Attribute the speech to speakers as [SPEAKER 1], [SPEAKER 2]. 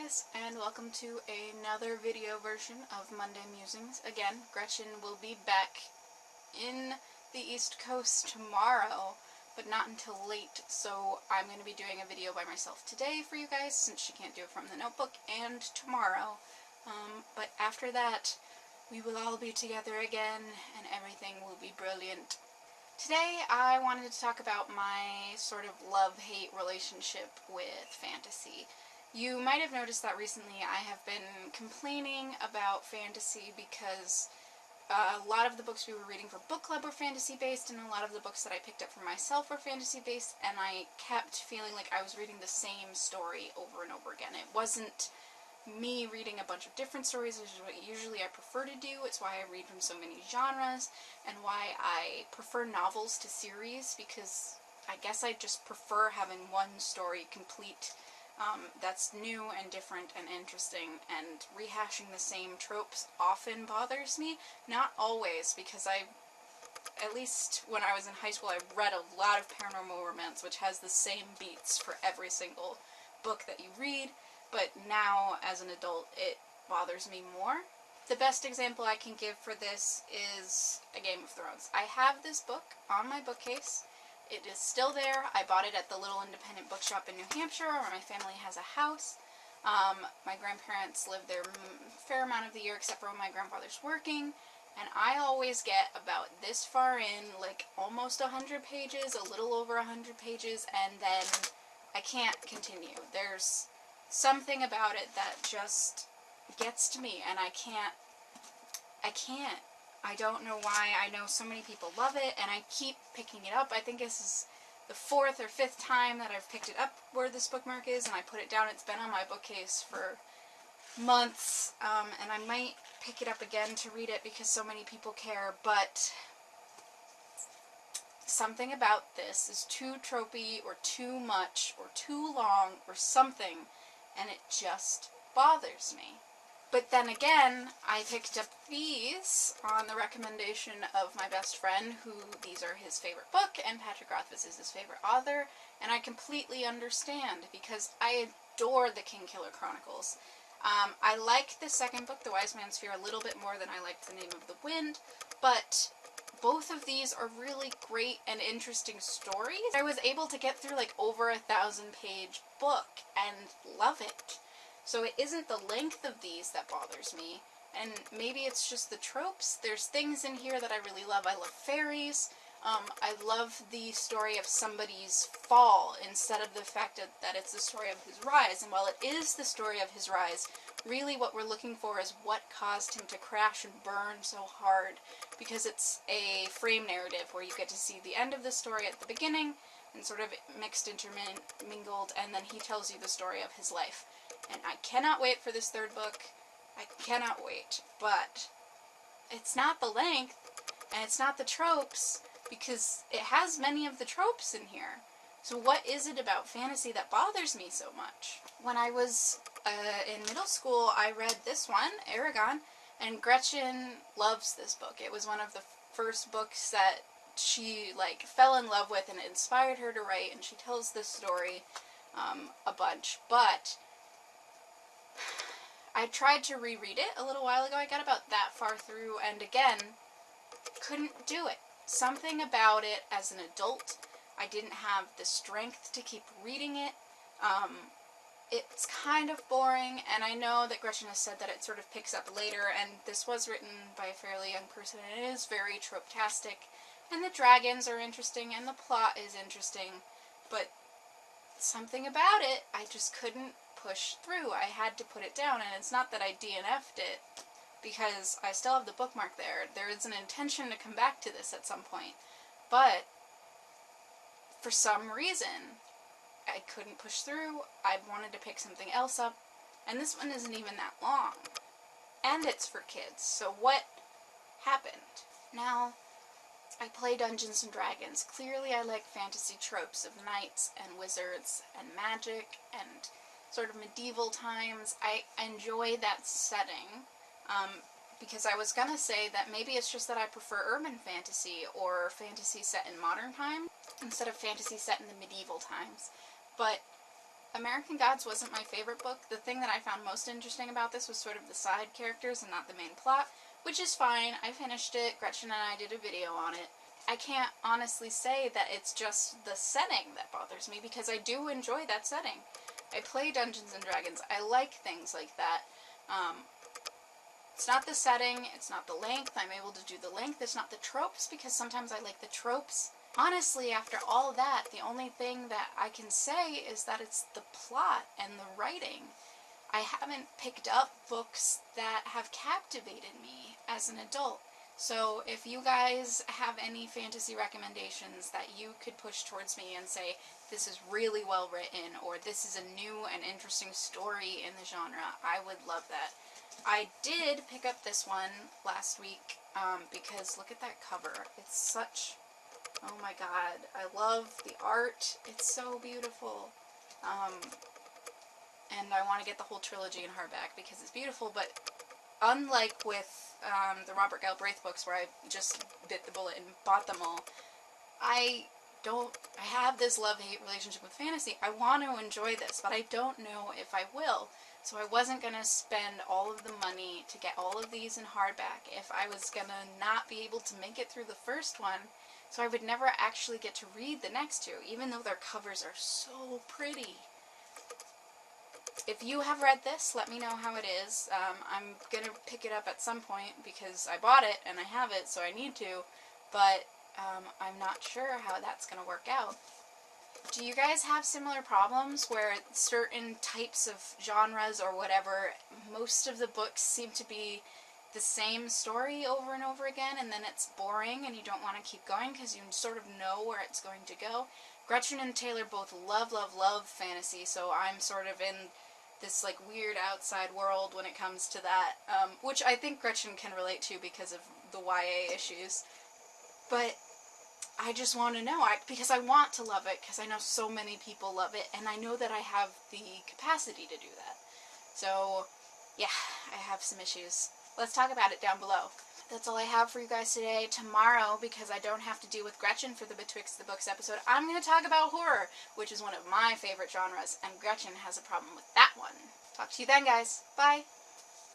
[SPEAKER 1] guys, and welcome to another video version of Monday Musings. Again, Gretchen will be back in the East Coast tomorrow, but not until late, so I'm going to be doing a video by myself today for you guys, since she can't do it from the notebook, and tomorrow. But after that, we will all be together again, and everything will be brilliant. Today, I wanted to talk about my sort of love-hate relationship with fantasy. You might have noticed that recently I have been complaining about fantasy because a lot of the books we were reading for book club were fantasy-based, and a lot of the books that I picked up for myself were fantasy-based, and I kept feeling like I was reading the same story over and over again. It wasn't me reading a bunch of different stories, which is what usually I prefer to do. It's why I read from so many genres, and why I prefer novels to series, because I guess I just prefer having one story complete that's new and different and interesting, and rehashing the same tropes often bothers me. Not always, because at least when I was in high school, I read a lot of paranormal romance, which has the same beats for every single book that you read, but now, as an adult, it bothers me more. The best example I can give for this is A Game of Thrones. I have this book on my bookcase. It is still there. I bought it at the little independent bookshop in New Hampshire, where my family has a house. My grandparents live there a fair amount of the year, except for when my grandfather's working. And I always get about this far in, like almost 100 pages, a little over 100 pages, and then I can't continue. There's something about it that just gets to me, and I can't. I don't know why. I know so many people love it, and I keep picking it up. I think this is the 4th or 5th time that I've picked it up where this bookmark is, and I put it down. It's been on my bookcase for months, and I might pick it up again to read it because so many people care, but something about this is too tropey, or too much, or too long, or something, and it just bothers me. But then again, I picked up these on the recommendation of my best friend, who these are his favorite book, and Patrick Rothfuss is his favorite author, and I completely understand, because I adore the Kingkiller Chronicles. I liked the second book, The Wise Man's Fear, a little bit more than I liked The Name of the Wind, but both of these are really great and interesting stories. I was able to get through like over 1,000-page book and love it. So it isn't the length of these that bothers me, and maybe it's just the tropes. There's things in here that I really love. I love fairies. I love the story of somebody's fall instead of the fact that it's the story of his rise. And while it is the story of his rise, really what we're looking for is what caused him to crash and burn so hard, because it's a frame narrative where you get to see the end of the story at the beginning and sort of mixed, intermingled, and then he tells you the story of his life. And I cannot wait for this 3rd book. I cannot wait. But it's not the length, and it's not the tropes, because it has many of the tropes in here. So what is it about fantasy that bothers me so much? When I was in middle school, I read this one, Aragon, and Gretchen loves this book. It was one of the first books that she fell in love with, and it inspired her to write, and she tells this story a bunch. But I tried to reread it a little while ago. I got about that far through, and again, couldn't do it. Something about it as an adult, I didn't have the strength to keep reading it. It's kind of boring, and I know that Gretchen has said that it sort of picks up later, and this was written by a fairly young person, and it is very trope-tastic, and the dragons are interesting, and the plot is interesting, but something about it, I just couldn't push through. I had to put it down, and it's not that I DNF'd it, because I still have the bookmark there. There is an intention to come back to this at some point, but for some reason, I couldn't push through. I wanted to pick something else up, and this one isn't even that long, and it's for kids. So what happened? Now, I play Dungeons and Dragons. Clearly I like fantasy tropes of knights and wizards and magic and sort of medieval times. I enjoy that setting, because I was gonna say that maybe it's just that I prefer urban fantasy or fantasy set in modern times instead of fantasy set in the medieval times. But American Gods wasn't my favorite book. The thing that I found most interesting about this was sort of the side characters and not the main plot, which is fine. I finished it. Gretchen and I did a video on it. I can't honestly say that it's just the setting that bothers me, because I do enjoy that setting. I play Dungeons & Dragons. I like things like that. It's not the setting, it's not the length. I'm able to do the length. It's not the tropes, because sometimes I like the tropes. Honestly, after all that, the only thing that I can say is that it's the plot and the writing. I haven't picked up books that have captivated me as an adult. So if you guys have any fantasy recommendations that you could push towards me and say, this is really well written, or this is a new and interesting story in the genre, I would love that. I did pick up this one last week, because look at that cover. It's such, oh my god, I love the art. It's so beautiful. And I want to get the whole trilogy in hardback because it's beautiful, but unlike with the Robert Galbraith books where I just bit the bullet and bought them all, I have this love-hate relationship with fantasy. I want to enjoy this, but I don't know if I will. So I wasn't going to spend all of the money to get all of these in hardback if I was going to not be able to make it through the first one, so I would never actually get to read the next two, even though their covers are so pretty. If you have read this, let me know how it is. I'm going to pick it up at some point because I bought it and I have it, so I need to, but I'm not sure how that's going to work out. Do you guys have similar problems where certain types of genres or whatever, most of the books seem to be the same story over and over again, and then it's boring and you don't want to keep going because you sort of know where it's going to go? Gretchen and Taylor both love, love, love fantasy, so I'm sort of in this like weird outside world when it comes to that, which I think Gretchen can relate to because of the YA issues. But I just want to know, because I want to love it, because I know so many people love it, and I know that I have the capacity to do that. So, yeah, I have some issues. Let's talk about it down below. That's all I have for you guys today. Tomorrow, because I don't have to deal with Gretchen for the Betwixt the Books episode, I'm going to talk about horror, which is one of my favorite genres, and Gretchen has a problem with that one. Talk to you then, guys. Bye!